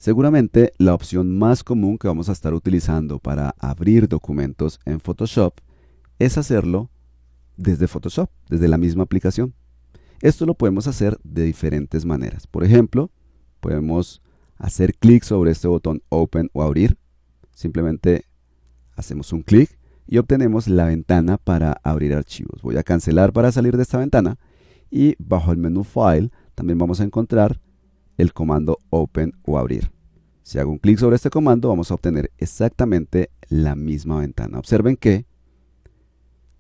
Seguramente la opción más común que vamos a estar utilizando para abrir documentos en Photoshop es hacerlo desde Photoshop, desde la misma aplicación. Esto lo podemos hacer de diferentes maneras. Por ejemplo, podemos hacer clic sobre este botón Open o Abrir. Simplemente hacemos un clic y obtenemos la ventana para abrir archivos. Voy a cancelar para salir de esta ventana y bajo el menú File también vamos a encontrar el comando Open o Abrir. Si hago un clic sobre este comando vamos a obtener exactamente la misma ventana. Observen que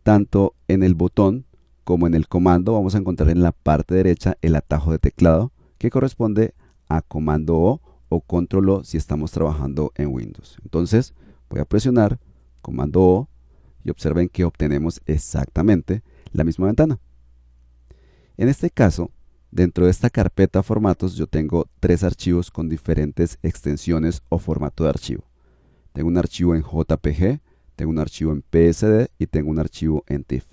tanto en el botón como en el comando vamos a encontrar en la parte derecha el atajo de teclado que corresponde a comando o control O si estamos trabajando en Windows. Entonces voy a presionar comando O y observen que obtenemos exactamente la misma ventana. En este caso, dentro de esta carpeta formatos yo tengo 3 archivos con diferentes extensiones o formato de archivo. Tengo un archivo en JPG, tengo un archivo en PSD y tengo un archivo en TIFF.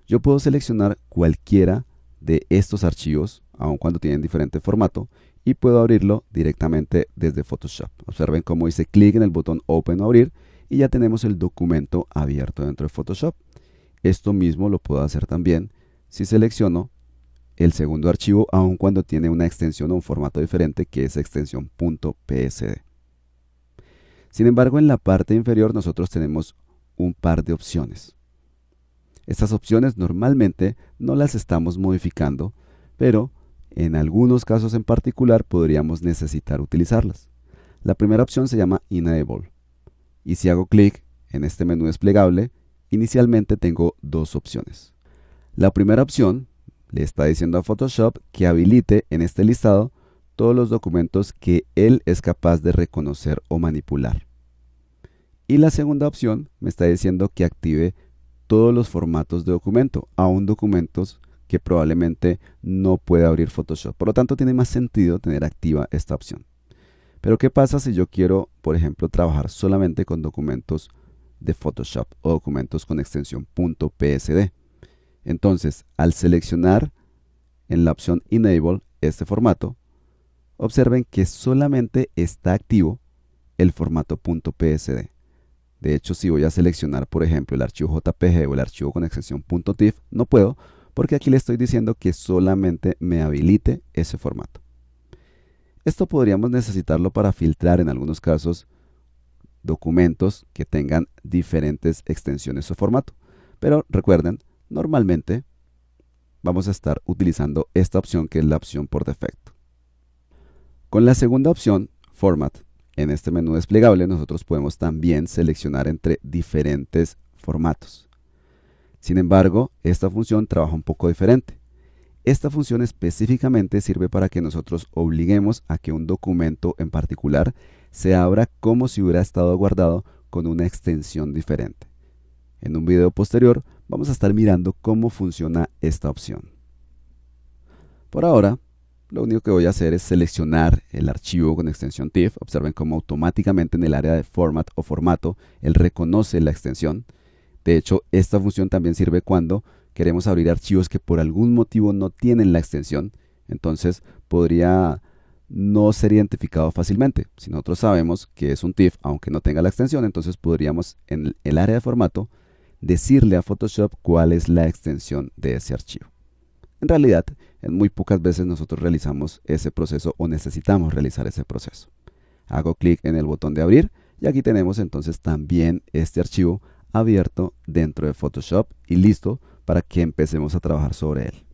Yo puedo seleccionar cualquiera de estos archivos, aun cuando tienen diferente formato, y puedo abrirlo directamente desde Photoshop. Observen cómo hice clic en el botón Open o Abrir y ya tenemos el documento abierto dentro de Photoshop. Esto mismo lo puedo hacer también si selecciono el segundo archivo, aun cuando tiene una extensión o un formato diferente, que es extensión .psd. Sin embargo, en la parte inferior nosotros tenemos un par de opciones. Estas opciones normalmente no las estamos modificando, pero en algunos casos en particular podríamos necesitar utilizarlas. La primera opción se llama Enable, y si hago clic en este menú desplegable, inicialmente tengo 2 opciones. La primera opción le está diciendo a Photoshop que habilite en este listado todos los documentos que él es capaz de reconocer o manipular. Y la segunda opción me está diciendo que active todos los formatos de documento, aún documentos que probablemente no pueda abrir Photoshop. Por lo tanto, tiene más sentido tener activa esta opción. Pero ¿qué pasa si yo quiero, por ejemplo, trabajar solamente con documentos de Photoshop o documentos con extensión .psd? Entonces, al seleccionar en la opción Enable este formato, observen que solamente está activo el formato .psd. De hecho, si voy a seleccionar, por ejemplo, el archivo JPG o el archivo con extensión .tiff, no puedo, porque aquí le estoy diciendo que solamente me habilite ese formato. Esto podríamos necesitarlo para filtrar en algunos casos documentos que tengan diferentes extensiones o formato. Pero recuerden, normalmente vamos a estar utilizando esta opción, que es la opción por defecto. Con la segunda opción, Format, en este menú desplegable nosotros podemos también seleccionar entre diferentes formatos. Sin embargo, esta función trabaja un poco diferente. Esta función específicamente sirve para que nosotros obliguemos a que un documento en particular se abra como si hubiera estado guardado con una extensión diferente. En un video posterior vamos a estar mirando cómo funciona esta opción. Por ahora, lo único que voy a hacer es seleccionar el archivo con extensión TIFF. Observen cómo automáticamente en el área de Format o Formato él reconoce la extensión. De hecho, esta función también sirve cuando queremos abrir archivos que por algún motivo no tienen la extensión. Entonces podría no ser identificado fácilmente. Si nosotros sabemos que es un TIFF, aunque no tenga la extensión, entonces podríamos en el área de formato decirle a Photoshop cuál es la extensión de ese archivo. En realidad, en muy pocas veces nosotros realizamos ese proceso o necesitamos realizar ese proceso. Hago clic en el botón de abrir y aquí tenemos entonces también este archivo abierto dentro de Photoshop y listo para que empecemos a trabajar sobre él.